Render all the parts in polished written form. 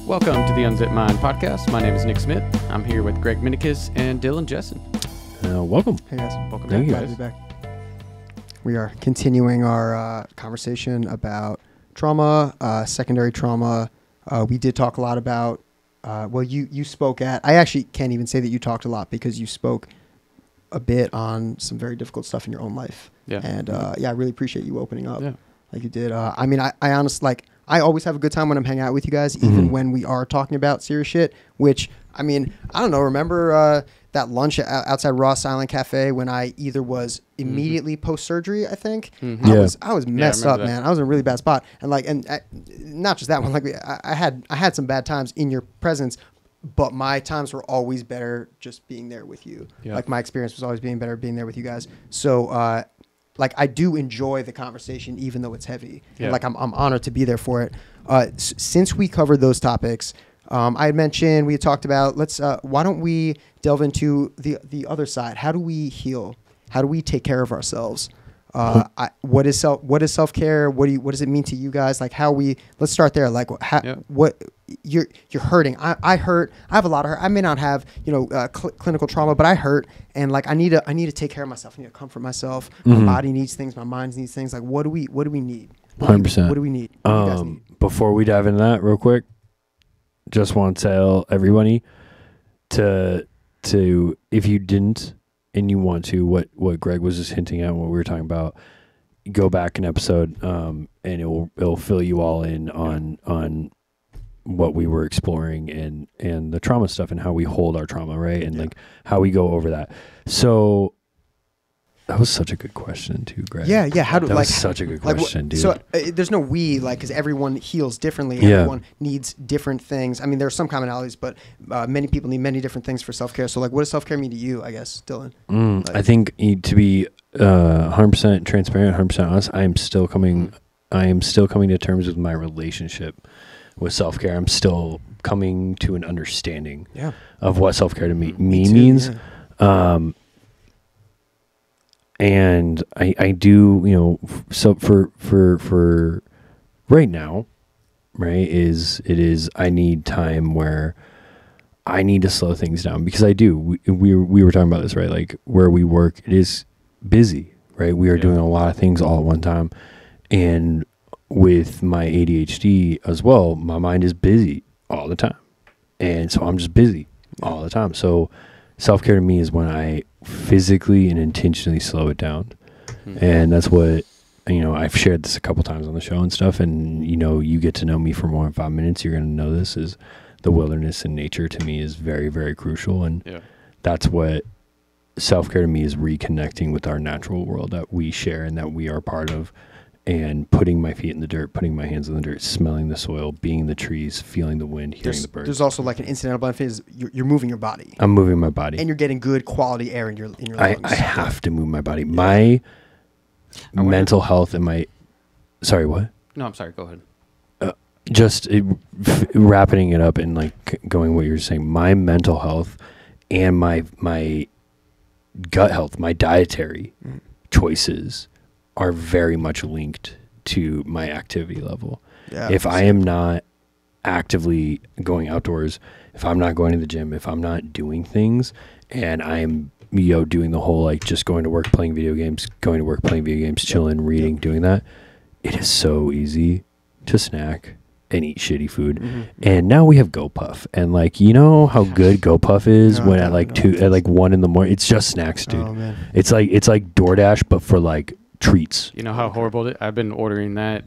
Welcome to the Unzip Mind podcast. My name is Nick Smith. I'm here with Greg Minikis and Dylan Jessen. Welcome. Hey guys. Welcome Thank you, back. guys. Glad to be back. We are continuing our conversation about trauma, secondary trauma. We did talk a lot about, you spoke at, I actually can't even say that you talked a lot because you spoke a bit on some very difficult stuff in your own life. Yeah. And I really appreciate you opening up Yeah. like you did. I honestly, I always have a good time when I'm hanging out with you guys, even when we are talking about serious shit, which, I don't know, remember that lunch outside Ross Island Cafe when I either was immediately post-surgery, I think? Mhm. Yeah. I was messed up, that. man. I was in a really bad spot. And not just that one, I had some bad times in your presence, but my times were always better just being there with you. Yeah. Like my experience was always being better being there with you guys. So I do enjoy the conversation, even though it's heavy. Yeah. And, I'm honored to be there for it. Since we covered those topics, I had mentioned, we had talked about, why don't we delve into the other side? How do we heal? How do we take care of ourselves? What is self-care? What does it mean to you guys? Let's start there. What you're hurting. I hurt. I have a lot of hurt. I may not have, clinical trauma, but I hurt. And I need to take care of myself. I need to comfort myself. My body needs things. My mind needs things. What do we need? 100%. What do we need? What do you guys need? Before we dive into that real quick, just want to tell everybody to if you didn't and you want to, what Greg was just hinting at, what we were talking about, go back an episode, and it'll fill you all in on what we were exploring and the trauma stuff and how we hold our trauma, right? And how we go over that. So that was such a good question too, Greg. Yeah. That was such a good question, dude. So there's no because everyone heals differently. Yeah. Everyone needs different things. There are some commonalities, but many people need many different things for self-care. So what does self-care mean to you, I guess, Dylan? I think to be 100% transparent, 100% honest, I am still coming to terms with my relationship with self-care. I'm still coming to an understanding of what self-care to me means. Yeah. And I do, so for right now, right, I need time where I need to slow things down because I do. We were talking about this, right? Where we work, it is busy, right? We are doing a lot of things all at one time. And with my ADHD as well, my mind is busy all the time. And so I'm just busy all the time. So self-care to me is when I physically and intentionally slow it down. And that's what, I've shared this a couple times on the show and stuff. And, you get to know me for more than 5 minutes. You're going to know this is the wilderness and nature to me is very, very crucial. And that's what self-care to me is, reconnecting with our natural world that we share and that we are part of. And putting my feet in the dirt, putting my hands in the dirt, smelling the soil, being in the trees, feeling the wind, hearing the birds. There's also an incidental benefit is you're moving your body. I'm moving my body. And you're getting good quality air in your lungs. I have to move my body. My mental health and my... Sorry, what? No, I'm sorry. Go ahead. Wrapping it up and going what you're saying. My mental health and my gut health, my dietary choices are very much linked to my activity level. Yeah, if I am not actively going outdoors, if I'm not going to the gym, if I'm not doing things, and I'm doing the whole just going to work, playing video games, chilling, reading, doing that, it is so easy to snack and eat shitty food. And now we have GoPuff, and how good GoPuff is when at 1 in the morning, it's just snacks, dude. Oh, man. It's like DoorDash but for treats. You know how horrible it is? I've been ordering that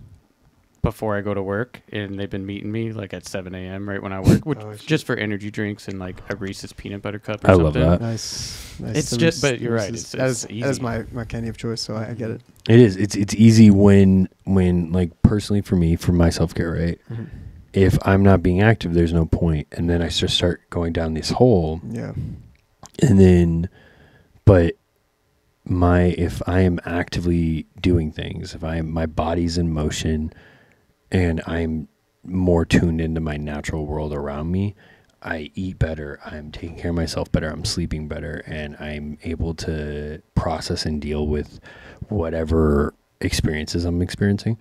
before I go to work, and they've been meeting me at 7 a.m. right when I work, which just for energy drinks and a Reese's peanut butter cup or something. I love that. Nice. It's just, but you're right. It's easy. That is my candy of choice, so I get it. It is. It's easy when personally for me, for my self-care, right? If I'm not being active, there's no point. And then I just start going down this hole. Yeah. And then, but if I am actively doing things, if my body's in motion and I'm more tuned into my natural world around me, I eat better, I'm taking care of myself better, I'm sleeping better, and I'm able to process and deal with whatever experiences I'm experiencing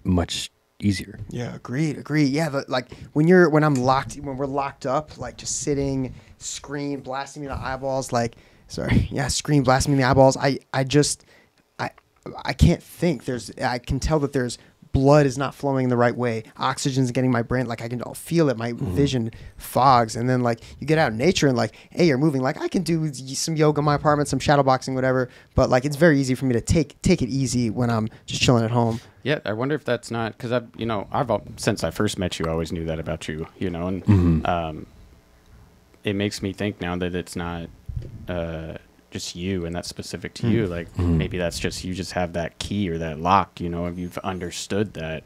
much easier. Yeah, agreed. Yeah, like when we're locked up, like just sitting, screen blasting me in the eyeballs, screen blasting me in the eyeballs. I can't think. I can tell that there's blood is not flowing the right way. Oxygen's getting my brain, like I can feel it. My vision fogs, and then like you get out in nature and like, hey, you're moving. Like I can do some yoga in my apartment, some shadow boxing, whatever. But like it's very easy for me to take it easy when I'm just chilling at home. Yeah, I wonder if that's not because I've since I first met you, I always knew that about you, and it makes me think now that it's not just you and that's specific to you. Like maybe that's just you just have that key or that lock. You've understood that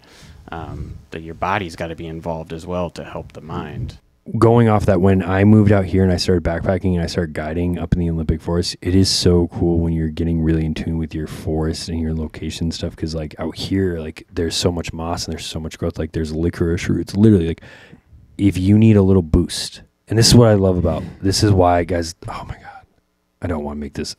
that your body's got to be involved as well to help the mind. Going off that, when I moved out here and I started backpacking and I started guiding up in the Olympic Forest, it is so cool when you're getting really in tune with your forest and your location stuff. Because like out here, like there's so much moss and there's so much growth. Like there's licorice roots. Literally, like if you need a little boost, and this is what I love about this is why, guys. Oh my god, I don't want to make this.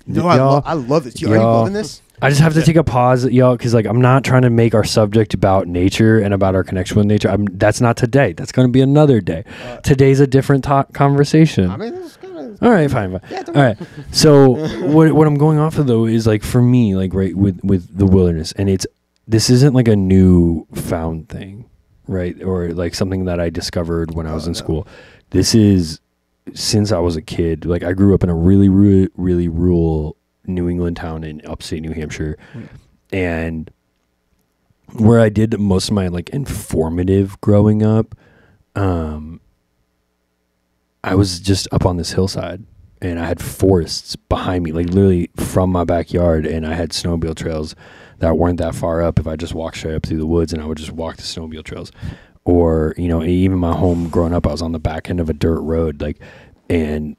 No, I love this. Are you loving this? I just have to take a pause, y'all, because like I'm not trying to make our subject about nature and about our connection with nature. That's not today. That's going to be another day. Today's a different conversation. I mean, it's kind of all right, fine. Yeah, all right. So what I'm going off of though is like for me, like right with the wilderness, and this isn't like a new found thing, right? Or like something that I discovered when I was in school. This is since I was a kid. Like I grew up in a really, really, really rural New England town in upstate New Hampshire, and where I did most of my like informative growing up, I was just up on this hillside and I had forests behind me, like literally from my backyard, and I had snowmobile trails that weren't that far up if I just walked straight up through the woods, and I would just walk the snowmobile trails. Or even my home growing up, I was on the back end of a dirt road, like, and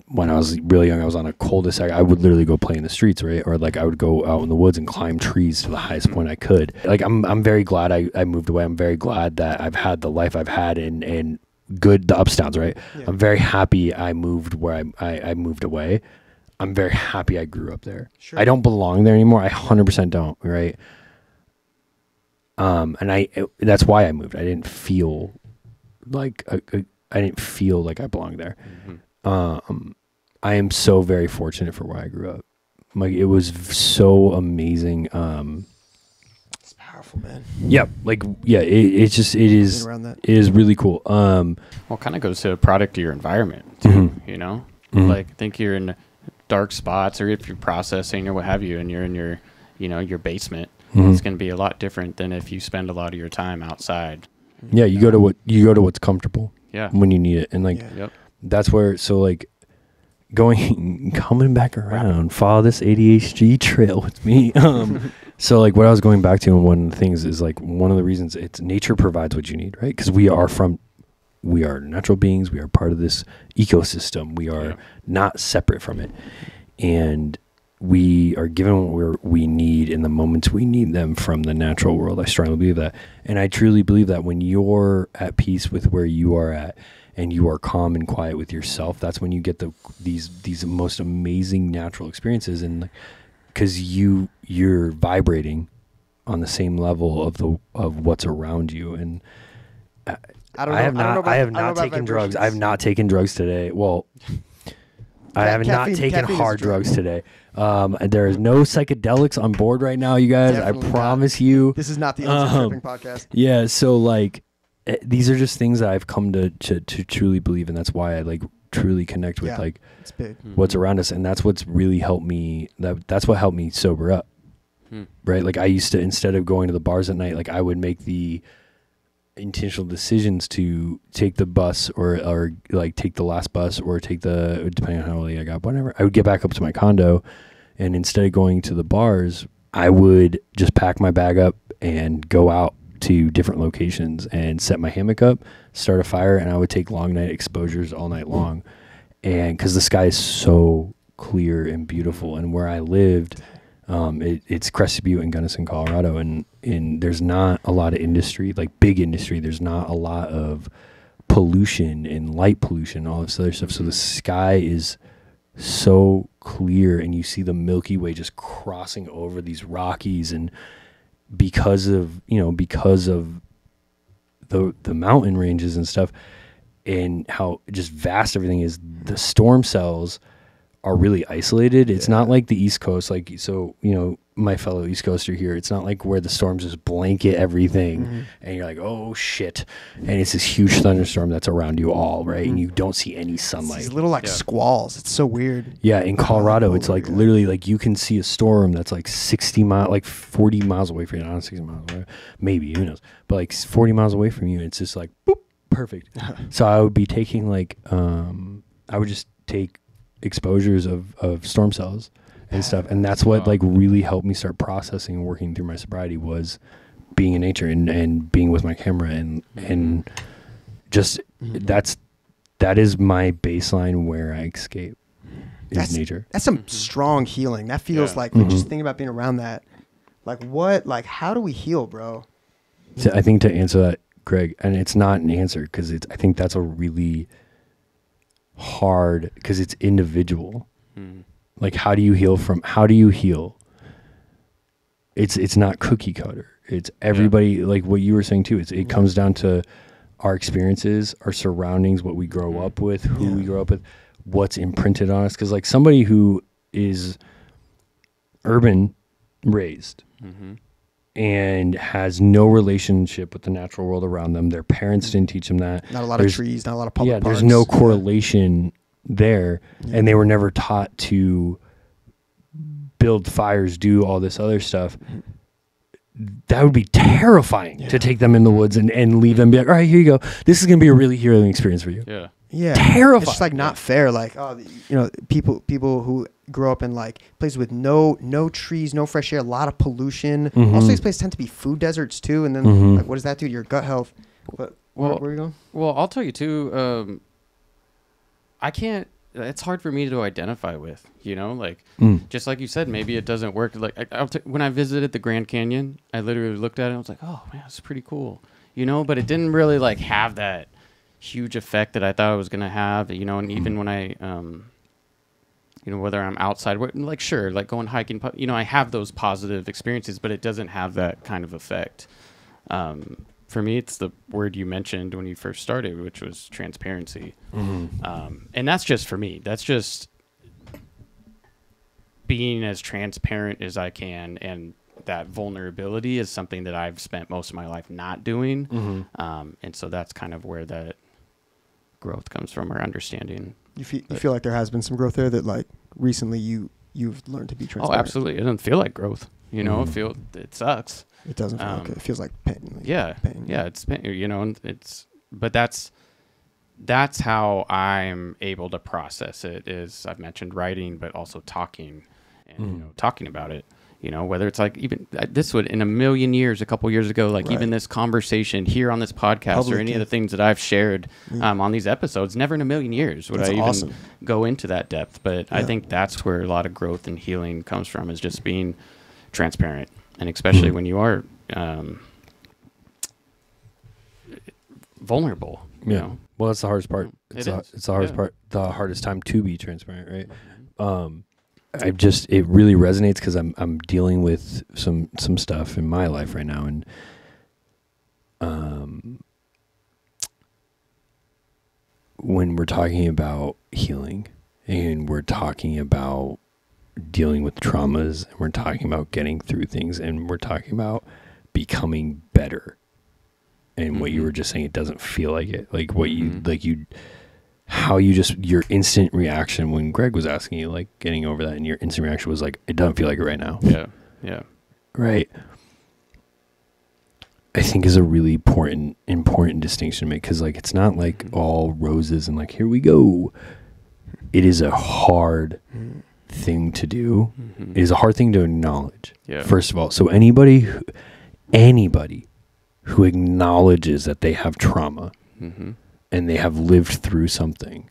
when I was really young, I was on a cul-de-sac. I would literally go play in the streets, right? Or like I would go out in the woods and climb trees to the highest point I could. Like I'm very glad I moved away. I'm very glad that I've had the life I've had and good, the ups, downs, right? Yeah. I'm very happy I moved where I moved away. I'm very happy I grew up there. Sure. I don't belong there anymore. I 100% don't, right? And that's why I moved. I didn't feel like I didn't feel like I belonged there. I am so very fortunate for where I grew up. Like it was so amazing. It's powerful, man. Yeah, like yeah, it is really cool. Well, it kind of goes to a product of your environment too. Like I think you're in dark spots, or if you're processing or what have you, and you're in your basement. It's going to be a lot different than if you spend a lot of your time outside. Yeah, you go to what's comfortable. Yeah, when you need it, and like that's where. So like coming back around, follow this ADHD trail with me. So like what I was going back to, and one of the things is like one of the reasons it's nature provides what you need, right? Because we are natural beings. We are part of this ecosystem. We are not separate from it, and we are given what we need in the moments we need them from the natural world. I strongly believe that. And I truly believe that when you're at peace with where you are at and you are calm and quiet with yourself, that's when you get these most amazing natural experiences. And because you're vibrating on the same level of what's around you. And I have not taken drugs. I have not taken drugs today. Well, I have not taken hard drugs today. There is no psychedelics on board right now, you guys. Definitely I promise you. This is not the Tripping podcast. Yeah, so like these are just things that I've come to truly believe, and that's why I like truly connect with like it's big. What's around us, and that's what's really helped me. That's what helped me sober up. Right? Like I used to, instead of going to the bars at night, like I would make the intentional decisions to take the bus or like take the last bus or take the, depending on how early I got, whatever, I would get back up to my condo, and instead of going to the bars, I would just pack my bag up and go out to different locations and set my hammock up, start a fire, and I would take long night exposures all night long. And because the sky is so clear and beautiful, and where I lived, it's Crested Butte in Gunnison, Colorado, and there's not a lot of industry, like big industry. There's not a lot of pollution and light pollution, all this other stuff. So the sky is so clear, and you see the Milky Way just crossing over these Rockies, and because of the mountain ranges and stuff, and how just vast everything is, the storm cells are really isolated. It's not like the East Coast, like, so, my fellow East Coaster here, it's not like where the storms just blanket everything and you're like, oh shit, and it's this huge thunderstorm that's around you all, right? And you don't see any sunlight. These little squalls. It's so weird. Yeah, in Colorado, it's like literally like you can see a storm that's like 40 miles away from you. Not 60 miles away, maybe, who knows? But like 40 miles away from you, it's just like boop, perfect. So I would be taking I would just take exposures of storm cells and stuff, and that's what like really helped me start processing and working through my sobriety, was being in nature and being with my camera and just that is my baseline where I escape is nature. That's some strong healing. That feels like just thinking about being around that. How do we heal, bro? So I think to answer that, Greg, and it's not an answer because I think that's a really hard, because it's individual. Like, how do you heal? It's not cookie cutter. It's everybody, like what you were saying too. It comes down to our experiences, our surroundings, what we grow up with, who we grow up with, what's imprinted on us. Because like somebody who is urban raised and has no relationship with the natural world around them, their parents didn't teach them that. Not a lot of trees, not a lot of public parks. There's no correlation there, and they were never taught to build fires, do all this other stuff. That would be terrifying to take them in the woods and leave them, be like, all right, here you go. This is going to be a really healing experience for you. Yeah. Terrifying. It's just like not fair. Like, people who grow up in like places with no trees, no fresh air, a lot of pollution. Also, these places tend to be food deserts too. And then like, what does that do to your gut health? But where are you going? Well, I'll tell you too. It's hard for me to identify with, just like you said, maybe it doesn't work. Like when I visited the Grand Canyon, I literally looked at it and I was like, oh man, it's pretty cool, but it didn't really like have that huge effect that I thought it was going to have, and even when I, whether I'm outside, like, sure, like going hiking, I have those positive experiences, but it doesn't have that kind of effect. For me, it's the word you mentioned when you first started, which was transparency. And that's just for me. That's just being as transparent as I can. And that vulnerability is something that I've spent most of my life not doing. And so that's kind of where that growth comes from, or understanding. You feel like there has been some growth there, that like recently you've learned to be transparent? Oh, absolutely. It doesn't feel like growth. It sucks. It doesn't feel okay. It feels like pain. Pain. It's pain, and but that's how I'm able to process it, is I've mentioned writing, but also talking and, talking about it, whether it's like even this would in a million years, a couple years ago, like even this conversation here on this podcast or any of the things that I've shared on these episodes, never in a million years would I even go into that depth. But I think that's where a lot of growth and healing comes from, is just being transparent. And especially when you are vulnerable, you know. Well, that's the hardest part. It's the hardest part. The hardest time to be transparent, right? It really resonates because I'm dealing with some stuff in my life right now, and when we're talking about healing and we're talking about dealing with traumas, and we're talking about getting through things, and we're talking about becoming better. And what you were just saying, it doesn't feel like it. Like what your instant reaction when Greg was asking you, like getting over that, and your instant reaction was like, it doesn't feel like it right now. Yeah. Right. I think is a really important distinction to make, because like it's not like all roses and like, here we go. It is a hard thing to do. It is a hard thing to acknowledge. First of all, so anybody who acknowledges that they have trauma and they have lived through something,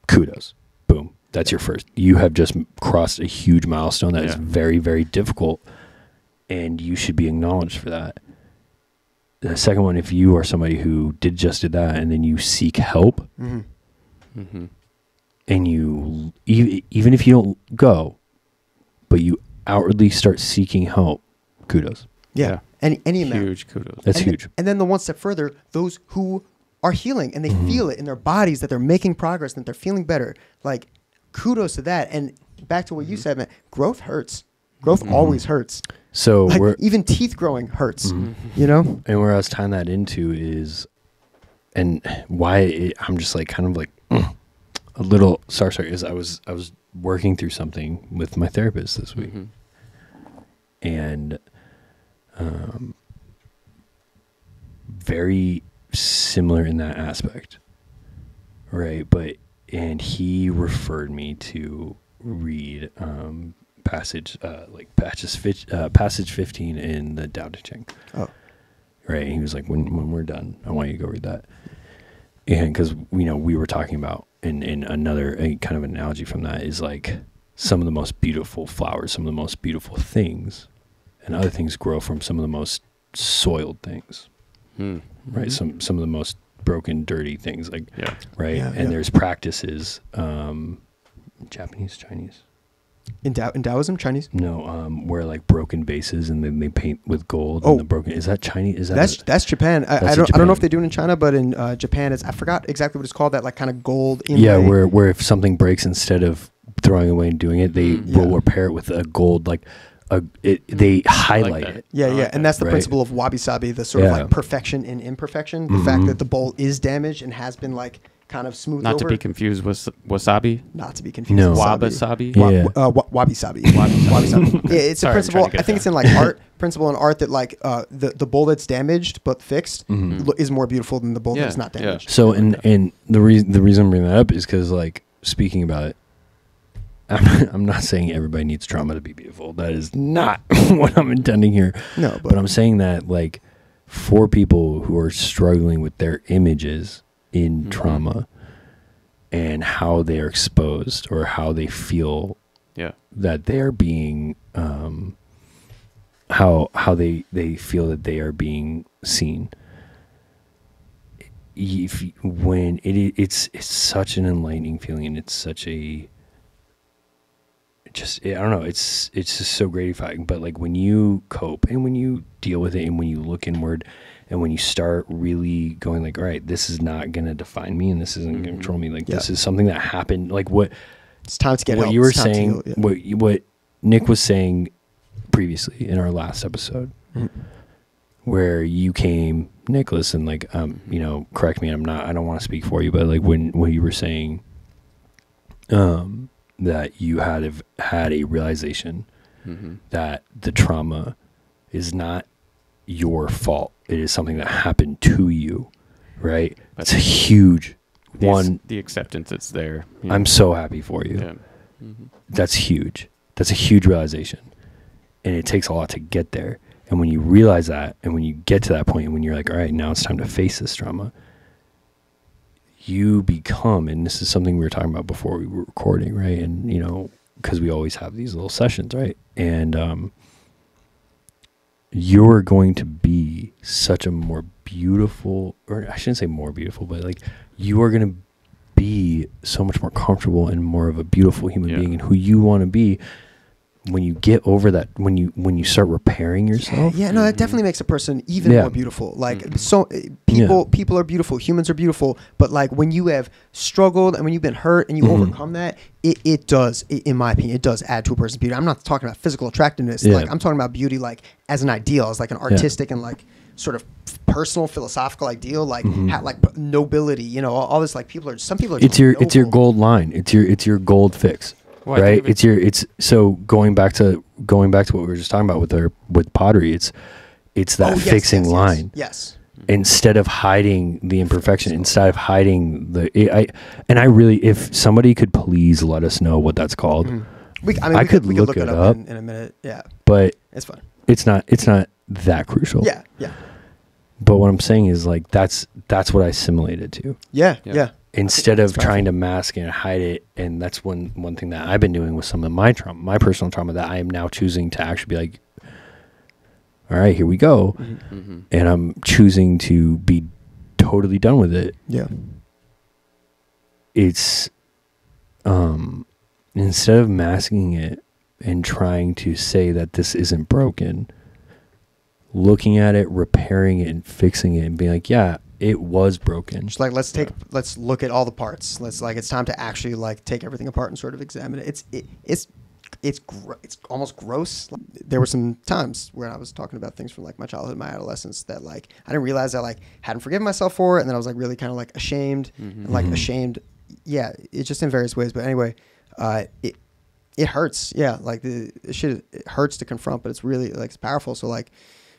kudos. Boom. That's your first. You have just crossed a huge milestone that is very, very difficult, and you should be acknowledged for that. The second one, if you are somebody who did that and then you seek help, and you, even if you don't go, but you outwardly start seeking help, kudos. Yeah. Any amount. Huge kudos. That's And huge. And then the one step further, those who are healing and they feel it in their bodies that they're making progress and that they're feeling better. Like, kudos to that. And back to what you said, man, growth hurts. Growth always hurts. So Like, even teeth growing hurts, you know? and where I was tying that into is, and why I'm just like kind of like a little sorry is I was working through something with my therapist this week, and very similar in that aspect, right? But and he referred me to read passage 15 in the Tao Te Ching. Oh. Right. And he was like, when we're done, I want you to go read that. And because, we were talking about in another kind of analogy from that is like some of the most beautiful flowers, some of the most beautiful things, and other things grow from some of the most soiled things, right? Some of the most broken, dirty things, like, right. Yeah, and there's practices, Japanese, Chinese. In Taoism, Chinese? No, where like broken vases and then they paint with gold. Oh. And the broken, is that Chinese? Is that That's Japan. That's I in don't know Japan. if they do it in China, but in Japan, I forgot exactly what it's called. That like kind of gold inlay. yeah, where if something breaks, instead of throwing away and doing it, they will repair it with a gold, like they highlight that. it. Yeah, I yeah, like and that. that's the Right. principle of wabi sabi, the sort of Yeah. like perfection in imperfection. The fact that the bowl is damaged and has been like kind of smoothed Not over. to be confused with wasabi. Not to be confused. No. with Wabi-sabi. Yeah. Wabi sabi. Wabi sabi. Yeah, it's Sorry, a I'm principle. trying to I get think it's in like art. Principle in art that like the bowl that's damaged but fixed is more beautiful than the bowl Yeah, that's not yeah. damaged. So and the reason I'm bringing that up is because like speaking about it, I'm not saying everybody needs trauma to be beautiful. That is not what I'm intending here. No, But I'm saying that like for people who are struggling with their images in trauma and how they are exposed or how they feel Yeah. that they're being how they feel that they are being seen. When it's such an enlightening feeling, and it's such a I don't know, it's just so gratifying. But like when you cope and when you deal with it and when you look inward and when you start really going like, all right, this is not going to define me and this isn't going to control me. Like this is something that happened. Like what it's time to get what help. you were It's time to saying, heal, yeah. what Nick was saying previously in our last episode, where you came, Nicholas, and like, correct me, I don't want to speak for you, but like when you were saying, that you had a realization that the trauma is not your fault. It is something that happened to you, right? It's a huge one. The acceptance that's there. I'm so happy for you. Yeah. That's huge. That's a huge realization. And it takes a lot to get there. And when you realize that, and when you get to that point, and when you're like, all right, now it's time to face this trauma, you become, and this is something we were talking about before we were recording, right? And, because we always have these little sessions, right? And you're going to be such a more beautiful, or I shouldn't say more beautiful, but like you are going to be so much more comfortable and more of a beautiful human being and who you want to be when you get over that, when you start repairing yourself. Yeah, no, that definitely makes a person even more beautiful. Like so people are beautiful, humans are beautiful, but like when you have struggled and when you've been hurt and you overcome that, it does, in my opinion, it does add to a person's beauty. I'm not talking about physical attractiveness. Like I'm talking about beauty like as an ideal, as like an artistic and like sort of personal philosophical ideal, like like nobility, all this, like some people are it's your noble. gold line. It's your gold fix. Well, right? So going back to what we were just talking about with pottery, it's that fixing line. Yes. Instead of hiding the imperfection, instead of hiding I really, if somebody could please let us know what that's called. We could look it up in a minute. Yeah. But it's fine. It's not that crucial. Yeah. Yeah. But what I'm saying is like that's what I assimilated to. Yeah. Yeah. Instead of trying to mask and hide it. And that's one thing that I've been doing with some of my trauma, my personal trauma, that I am now choosing to actually be like, all right, here we go. And I'm choosing to be totally done with it. Yeah. It's, instead of masking it and trying to say that this isn't broken, looking at it, repairing it, and fixing it, and being like, yeah, it was broken. Just like let's look at all the parts. It's time to actually like take everything apart and sort of examine it. It's almost gross. There were some times where I was talking about things from like my childhood, my adolescence, that like I didn't realize I like hadn't forgiven myself for it, and then I was like really kind of like ashamed and like ashamed. Yeah, it's just in various ways. But anyway, it hurts. Yeah, like the shit, it hurts to confront, but it's really like it's powerful. So like,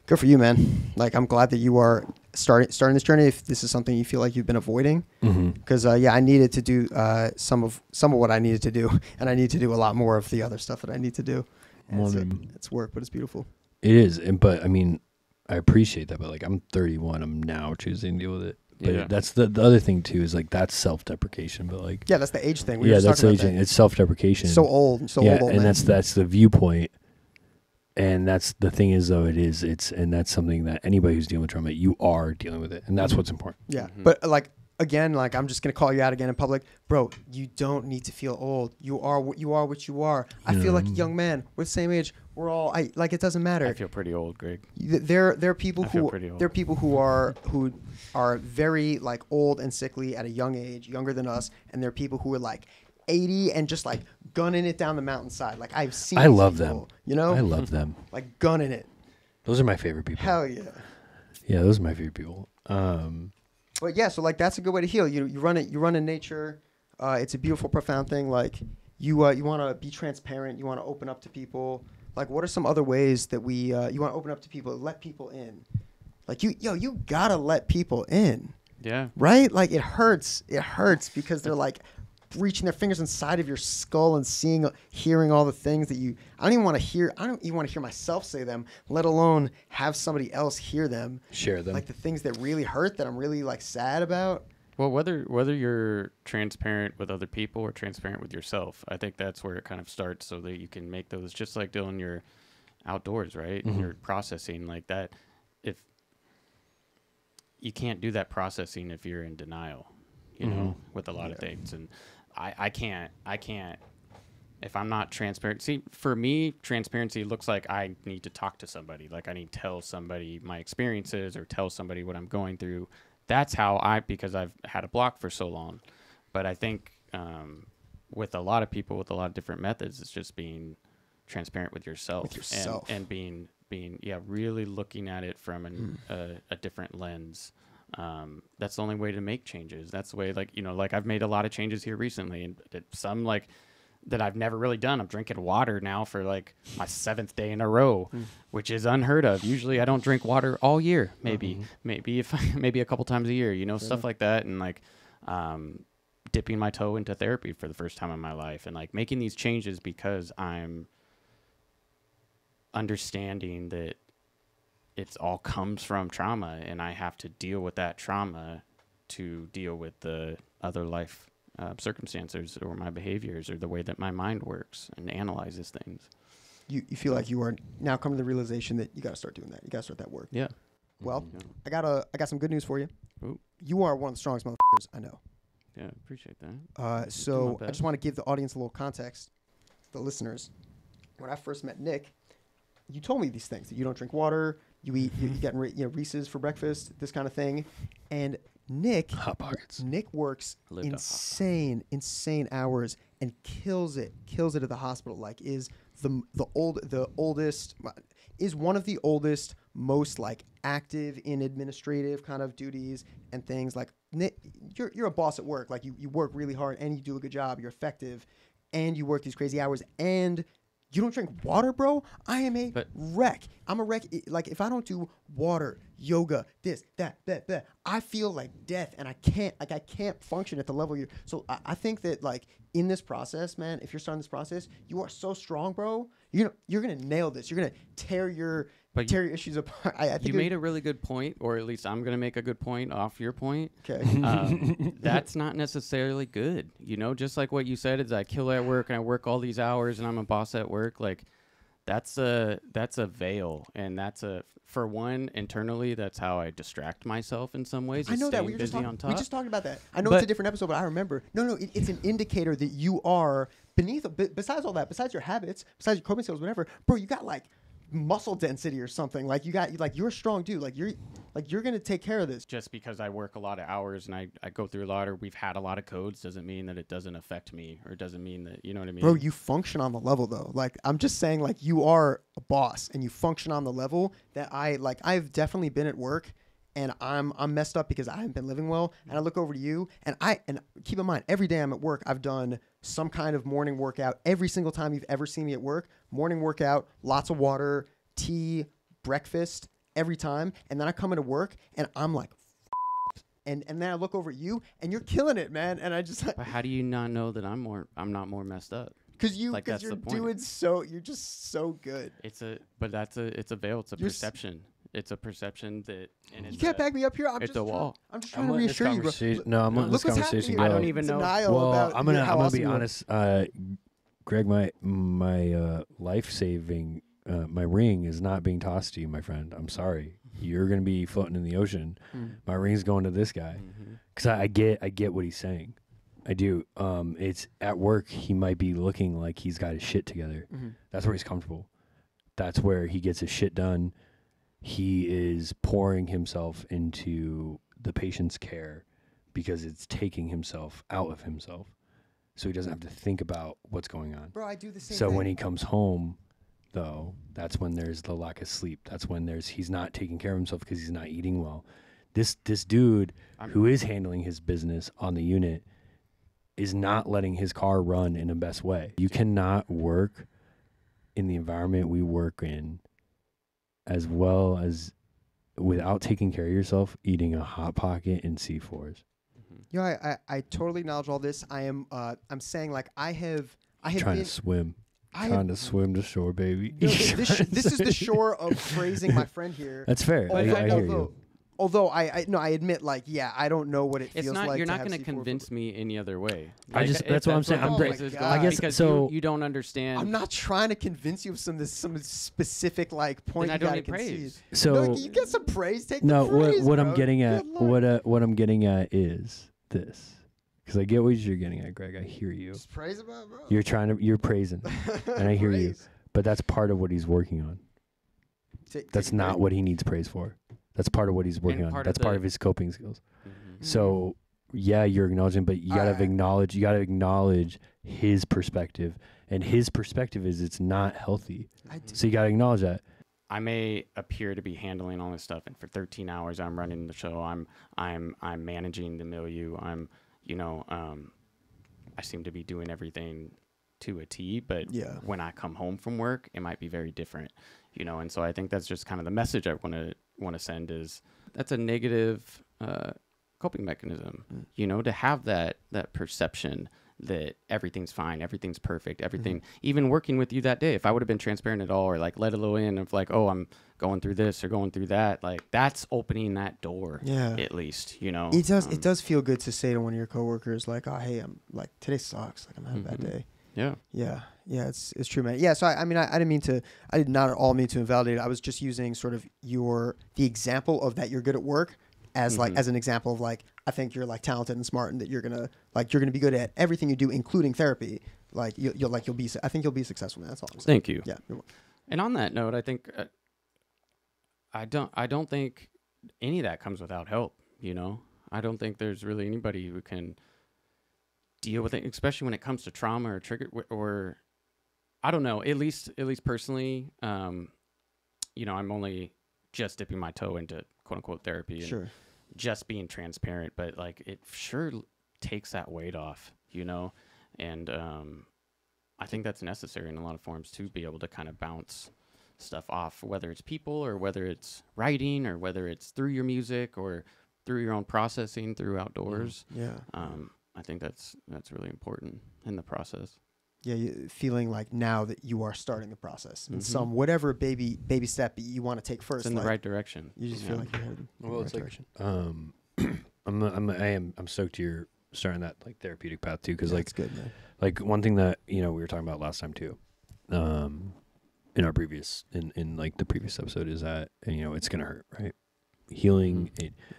good for you, man. Like I'm glad that you are starting this journey. If this is something you feel like you've been avoiding, because yeah, I needed to do some of what I needed to do, and I need to do a lot more of the other stuff that I need to do. It's work, but it's beautiful. It is, but I mean, I appreciate that. But like, I'm 31. I'm now choosing to deal with it. But that's the other thing too, is like that's self-deprecation. But like, yeah, that's the age thing. That's the age thing. It's self-deprecation. So old, old. And man. that's the viewpoint. And that's the thing is though, and that's something that anybody who's dealing with trauma, you are dealing with it, and that's what's important. Yeah, but like again, like I'm just gonna call you out again in public, bro. You don't need to feel old. You are what you are. I feel like a young man. We're the same age. We're all. Like it doesn't matter. I feel pretty old, Greg. There are people who are very like old and sickly at a young age, younger than us, and there are people who are like 80 and just like gunning it down the mountainside. Like I've seen. I love them. You know. I love them. Like gunning it. Those are my favorite people. Hell yeah. Yeah, those are my favorite people. But yeah, so like that's a good way to heal. You run in nature. It's a beautiful, profound thing. Like you want to be transparent. You want to open up to people. Like what are some other ways that you want to open up to people, let people in? Like you gotta let people in. Yeah. Right? Like it hurts. It hurts because they're like reaching their fingers inside of your skull and hearing all the things that I don't even want to hear. I don't even want to hear myself say them, let alone have somebody else hear them. Share them. Like the things that really hurt, that I'm really like sad about. Well, whether you're transparent with other people or transparent with yourself, I think that's where it kind of starts, so that you can make those, just like doing your outdoors, right? And you're processing like that. If you can't do that processing if you're in denial, you know, with a lot of things. And I can't, if I'm not transparent. See, for me, transparency looks like I need to talk to somebody. Like I need to tell somebody my experiences or tell somebody what I'm going through. That's how because I've had a block for so long. But I think with a lot of people, with a lot of different methods, it's just being transparent with yourself. And being really looking at it from a different lens. That's the only way to make changes. That's the way, like I've made a lot of changes here recently, and some like that I've never really done. I'm drinking water now for like my 7th day in a row, which is unheard of. Usually I don't drink water all year. Maybe a couple times a year, stuff like that. And like, dipping my toe into therapy for the first time in my life, and like making these changes because I'm understanding that it's all comes from trauma, and I have to deal with that trauma to deal with the other life circumstances or my behaviors or the way that my mind works and analyzes things. You feel like you are now coming to the realization that you got to start doing that. You got to start that work. Yeah. Well, I got some good news for you. Ooh. You are one of the strongest motherfuckers I know. Yeah, appreciate that. So I just want to give the audience a little context, the listeners. When I first met Nick, you told me these things, that you don't drink water, you eat, you get Reese's for breakfast, this kind of thing. And Nick, Hot Pockets. Nick works insane hours and kills it at the hospital. Like is is one of the oldest, most like active in administrative kind of duties and things. Like Nick, you're a boss at work. Like you work really hard and you do a good job. You're effective, and you work these crazy hours, and you don't drink water, bro? I am a wreck. I'm a wreck. Like, if I don't do water, yoga, this, that, I feel like death, and I can't function at the level you're. So I think that, like, in this process, man, if you're starting this process, you are so strong, bro. You're going to nail this. You're going to tear your issues apart. I think you made a really good point, or at least I'm going to make a good point off your point. Okay. That's not necessarily good. Just like what you said is I kill at work and I work all these hours and I'm a boss at work. Like that's a veil. And for one, internally, that's how I distract myself in some ways. I know that. We just talked about that. I know it's a different episode, but I remember. No, it's an indicator that you are besides all that, besides your habits, besides your coping skills, whatever, bro, you got like muscle density or something. Like you're a strong dude. Like you're gonna take care of this. Just because I work a lot of hours and I go through a lot, or we've had a lot of codes, doesn't mean that it doesn't affect me, or doesn't mean that, you know what I mean? Bro, you function on the level though. Like I'm just saying, like you are a boss and you function on the level that I've definitely been at work and I'm messed up because I haven't been living well. And I look over to you and keep in mind, every day I'm at work, I've done some kind of morning workout. Every single time you've ever seen me at work, morning workout, lots of water, tea, breakfast, every time. And then I come into work and I'm like, and then I look over at you and you're killing it, man. And I just But how do you not know that I'm not more messed up? because you're the point. you're just so good. It's a veil. It's a You're perception. It's a perception that, and You can't back me up here. it's a wall. I'm just trying to reassure you, bro. No, I'm letting Look this what's conversation happening. go. I don't even know. Denial Well, about I'm gonna how be awesome you are. honest. Greg, my life saving my ring is not being tossed to you, my friend. I'm sorry. You're gonna be floating in the ocean. My ring's going to this guy because I get what he's saying. I do. It's at work. He might be looking like he's got his shit together. That's where he's comfortable. That's where he gets his shit done. He is pouring himself into the patient's care because it's taking himself out of himself. So he doesn't have to think about what's going on. Bro, I do the same So thing. when he comes home, though, that's when there's the lack of sleep. That's when he's not taking care of himself because he's not eating well. This dude who is handling his business on the unit is not letting his car run in the best way. You cannot work in the environment we work in as well as without taking care of yourself, eating a Hot Pocket and C4s. Yo, I totally acknowledge all this. I'm saying like I have Trying been, to swim. I Trying have, to swim to shore, baby. Yo, this is the shore of praising my friend here. That's fair. I hear you. Although I admit, like, yeah, I don't know what it It's feels not. like. You're to not have going to C4 convince me any other way. That's what I'm saying. I'm this break- is God. going, I guess because so. you don't understand. I'm not trying to convince you of some specific like point Then I you don't gotta need concede. praise. So No, you get some praise. Take no, the praise, what bro. I'm getting at, Good Lord. what I'm getting at is this, because I get what you're getting at, Greg. I hear you. Just praise about, bro. You're praising, and I hear you. Praise. But that's part of what he's working on. That's not praise. what he needs praise for. That's part of what he's working And on. part of That's part the- of his coping skills. Mhm. So yeah, you're acknowledging, but you gotta Alright. acknowledge. You gotta acknowledge his perspective, and his perspective is it's not healthy. I do. So you gotta acknowledge that. I may appear to be handling all this stuff, and for 13 hours I'm running the show. I'm managing the milieu. I seem to be doing everything to a T. But Yeah. when I come home from work, it might be very different. And so I think that's just kind of the message I want to send is that's a negative coping mechanism. To have that perception that everything's fine, everything's perfect, everything. Even working with you that day, if I would have been transparent at all, or like let a little in of like, oh, I'm going through this or going through that, like that's opening that door. Yeah. At least, It does feel good to say to one of your coworkers like, "Oh, hey, I'm like today sucks. Like I'm having a bad day." Yeah. Yeah, it's true, man. Yeah, so I did not at all mean to invalidate it. I was just using sort of the example of that you're good at work as like as an example of like I think you're like talented and smart and that you're gonna be good at everything you do, including therapy. Like I think you'll be successful, man. That's all I'm saying. Thank you. Yeah. You're welcome. And on that note, I think I don't think any of that comes without help. I don't think there's really anybody who can deal with it, especially when it comes to trauma or trigger or I don't know. At least personally, I'm only just dipping my toe into quote unquote therapy and Sure. just being transparent, but like it sure takes that weight off, and I think that's necessary in a lot of forms to be able to kind of bounce stuff off, whether it's people or whether it's writing or whether it's through your music or through your own processing through outdoors. Yeah. I think that's really important in the process. Yeah, feeling like now that you are starting the process in some whatever baby step you want to take first. It's in the right direction. You just feel like you're headed in the right direction. I'm stoked you're starting that like therapeutic path too, because That's good, man. like one thing that we were talking about last time too, in our previous in like the previous episode is that it's gonna hurt, right? Healing,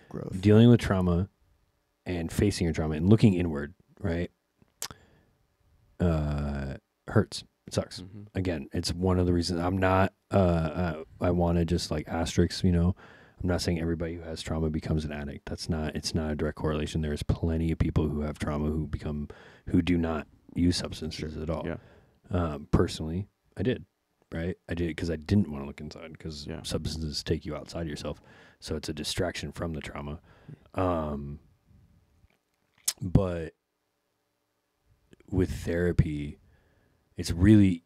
Growth. dealing with trauma, and facing your trauma and looking inward, right? Hurts. It sucks. Mm-hmm. Again, it's one of the reasons I'm not, I want to just like asterisk, you know, I'm not saying everybody who has trauma becomes an addict. It's not a direct correlation. There's plenty of people who have trauma who do not use substances at all. Yeah. Personally, I did, right? I did because I didn't want to look inside because Yeah. substances take you outside yourself. So it's a distraction from the trauma. But with therapy, it's really,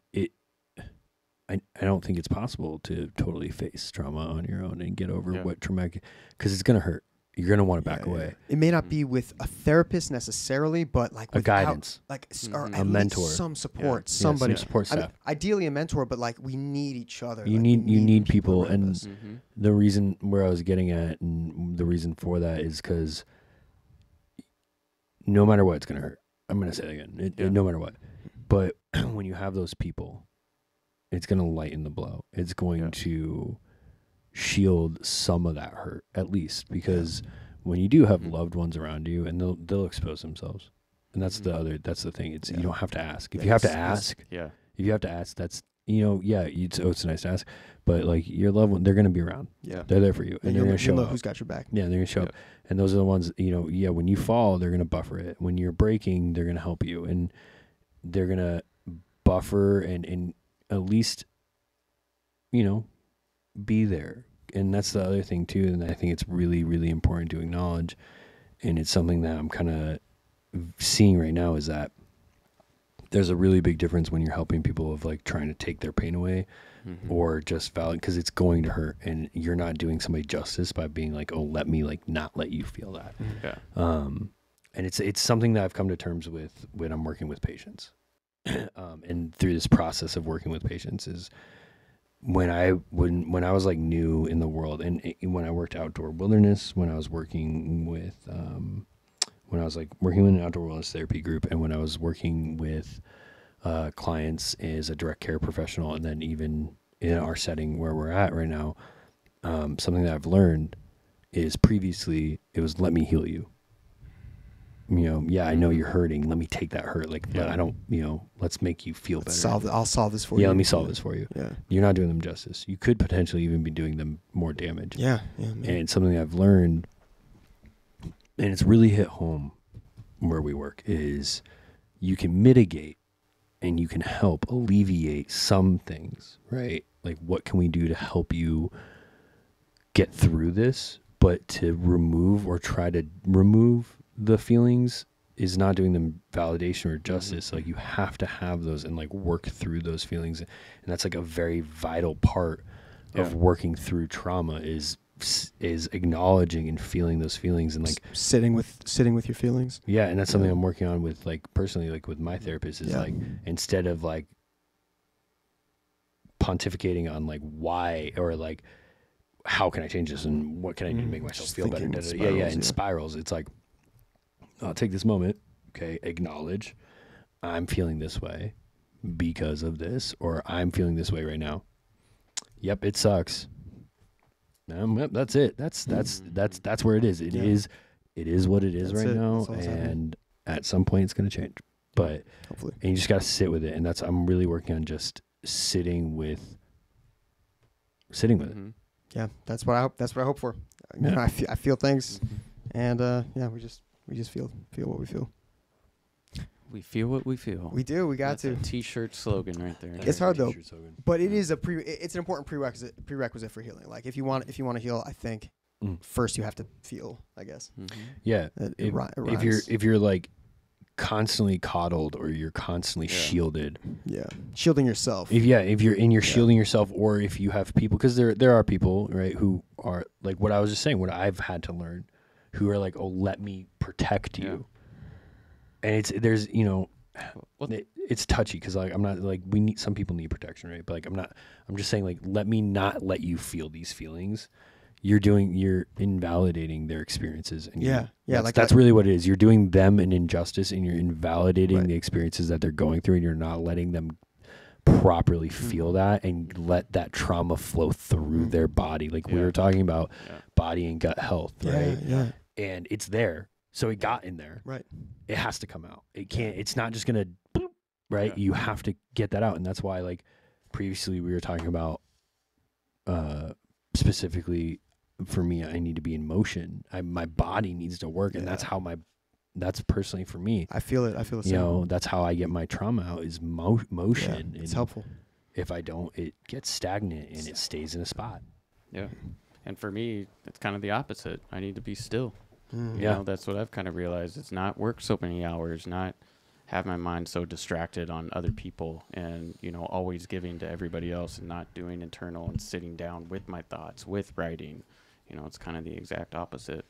I don't think it's possible to totally face trauma on your own and get over what traumatic, because it's going to hurt. You're going to want to back away. It may not be with a therapist necessarily, but like A guidance. like or A at mentor. least some support, Yeah, somebody. some support I mean, staff. ideally a mentor, but like we need each other. You Like, need we you need people people, around and us. Mm-hmm. the reason where I was getting at, and the reason for that is because no matter what, it's going to hurt. I'm going to say it again. No matter what. But when you have those people, it's going to lighten the blow. It's going to shield some of that hurt, at least, because when you do have loved ones around you, and they'll expose themselves, and that's the thing. It's you don't have to ask. If you have to ask, that's it's nice to ask, but like your loved one, they're going to be around. Yeah, they're there for you, and they're going to show know up. who's got your back. Yeah, they're going to show up, and those are the ones. When you fall, they're going to buffer it. When you're breaking, they're going to help you, and they're going to buffer and at least be there. And that's the other thing too, and I think it's really, really important to acknowledge, and it's something that I'm kind of seeing right now, is that there's a really big difference when you're helping people of like trying to take their pain away or just valid, because it's going to hurt, and you're not doing somebody justice by being like, oh, let me like not let you feel that. And it's something that I've come to terms with when I'm working with patients. And through this process of working with patients is when I was like new in the world, and when I worked outdoor wilderness, when I was working with when I was like working with an outdoor wilderness therapy group, and when I was working with clients as a direct care professional, and then even in our setting where we're at right now, something that I've learned is previously it was, let me heal you. I know you're hurting. Let me take that hurt. But I don't, let's make you feel better. I'll solve this for you. Yeah, let me solve this for you. Yeah. You're not doing them justice. You could potentially even be doing them more damage. Yeah. And it's something I've learned, and it's really hit home where we work, is you can mitigate and you can help alleviate some things, right? Like, what can we do to help you get through this? But to remove or try to remove the feelings is not doing them validation or justice. Like, you have to have those and like work through those feelings, and that's like a very vital part of working through trauma is acknowledging and feeling those feelings, and like sitting with your feelings. Yeah, and that's something I'm working on with, like, personally, like with my therapist, is like, instead of like pontificating on like why or like how can I change this and what can I do to make myself feel better, in spirals, it's like, I'll take this moment, okay, acknowledge I'm feeling this way because of this, or I'm feeling this way right now. Yep, it sucks. Yep, that's it. That's where it is. It is what it is right now, and at some point it's going to change. But hopefully, and you just got to sit with it, and I'm really working on just sitting with it. Yeah, that's what I hope for. I feel things, and we just feel what we feel. We feel what we feel. We do. We got That's a T-shirt slogan right there. It's hard though, but it is it's an important prerequisite for healing. Like, if you want to heal, I think first you have to feel, I guess. Yeah. If you're like constantly coddled, or you're constantly shielded. Yeah. Shielding yourself. If you're shielding yourself, or if you have people, because there are people, right, who are like what I was just saying, what I've had to learn, who are like, oh, let me protect you. And it's touchy, because like, I'm not like, some people need protection, right? But like, I'm just saying, like, let me not let you feel these feelings. You're invalidating their experiences. And that's really what it is. You're doing them an injustice, and you're invalidating the experiences that they're going through, and you're not letting them properly feel that and let that trauma flow through their body. Like we were talking about body and gut health, right? Yeah. And it's there. So it got in there. Right. It has to come out. It can't, it's not just going to, right? Yeah. You have to get that out. And that's why, like, previously we were talking about, specifically for me, I need to be in motion. My body needs to work. And that's how that's personally for me. I feel it. I feel the same. You know, that's how I get my trauma out is motion. Yeah, it's And helpful. if I don't, it gets stagnant and it stays in a spot. Yeah. And for me, it's kind of the opposite. I need to be still. You Yeah. know, that's what I've kind of realized. It's not work so many hours, not have my mind so distracted on other people and, you know, always giving to everybody else and not doing internal and sitting down with my thoughts, with writing. You know, it's kind of the exact opposite.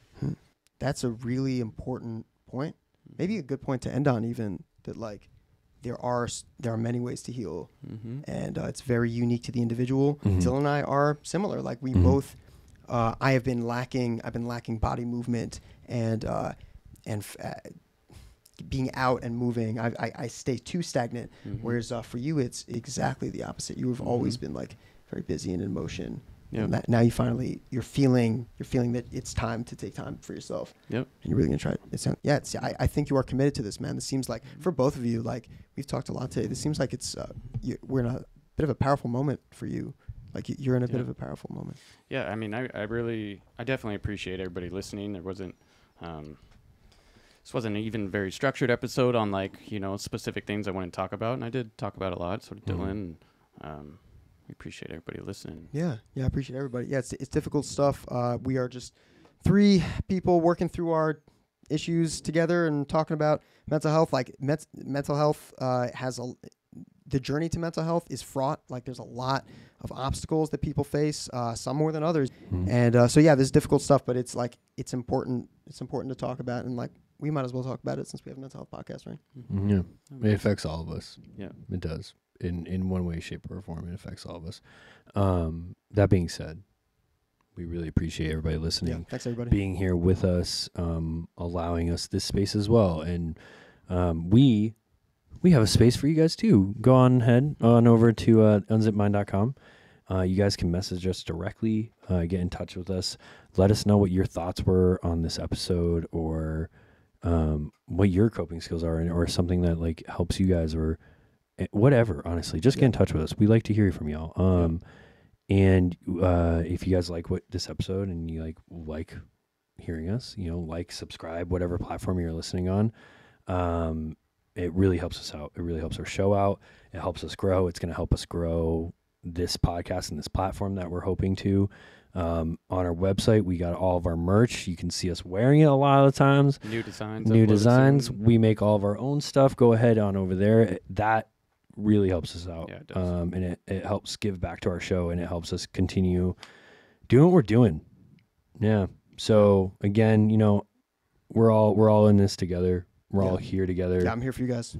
That's a really important point. Maybe a good point to end on, even that, like, there are many ways to heal, and it's very unique to the individual. Dylan and I are similar. Like, we both, I've been lacking body movement and being out and moving. I stay too stagnant. Whereas for you, it's exactly the opposite. You have always been, like, very busy and in motion. Yep. And now you're feeling that it's time to take time for yourself. Yep. And you're really gonna try it. I think you are committed to this, man. This seems like, for both of you, like, we've talked a lot today, this seems like it's we're in a bit of a powerful moment for you. Like, you're in a bit of a powerful moment. Yeah, I mean, I definitely appreciate everybody listening. There wasn't, this wasn't an even very structured episode on, like, you know, specific things I want to talk about, and I did talk about a lot. So did Dylan. We appreciate everybody listening. Yeah, I appreciate everybody. Yeah, it's difficult stuff. We are just 3 people working through our issues together and talking about mental health. Like, mental health the journey to mental health is fraught. Like, there's a lot of obstacles that people face, some more than others. And so yeah, there's difficult stuff, but it's like, it's important to talk about, and, like, we might as well talk about it since we have a mental health podcast, right? Yeah. It affects all of us. Yeah. It does. In one way, shape, or form, it affects all of us. That being said, we really appreciate everybody listening. Yeah, thanks everybody. Being here with us, allowing us this space as well. And we have a space for you guys too. Go on ahead on over to unzipmind.com. You guys can message us directly, get in touch with us. Let us know what your thoughts were on this episode, or what your coping skills are, or something that, like, helps you guys, or whatever. Honestly, just get in touch with us. We like to hear from y'all. And if you guys like what this episode and you like hearing us, you know, like, subscribe, whatever platform you're listening on. It really helps us out. It really helps our show out. It helps us grow. It's going to help us grow this podcast and this platform that we're hoping to. On our website, we got all of our merch. You can see us wearing it a lot of the times. New designs. Soon. We make all of our own stuff. Go ahead on over there. That really helps us out. Yeah, it does. And it helps give back to our show, and it helps us continue doing what we're doing. Yeah. So again, you know, we're all in this together. We're all here together. Yeah, I'm here for you guys.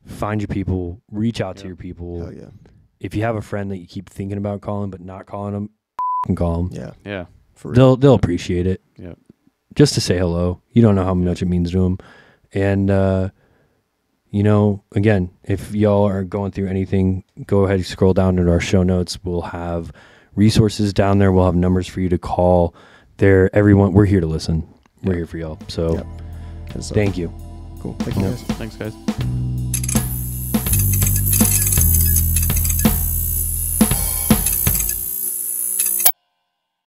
Find your people. Reach out to your people. Hell yeah. If you have a friend that you keep thinking about calling but not calling them, can call them. Yeah. Yeah. For real. They'll appreciate it. Yeah. Just to say hello. You don't know how much it means to them. And you know, again, if y'all are going through anything, go ahead and scroll down to our show notes. We'll have resources down there. We'll have numbers for you to call. Everyone, we're here to listen. We're here for y'all. So, Yep. thank you. Cool. Thank you guys. Thanks, guys.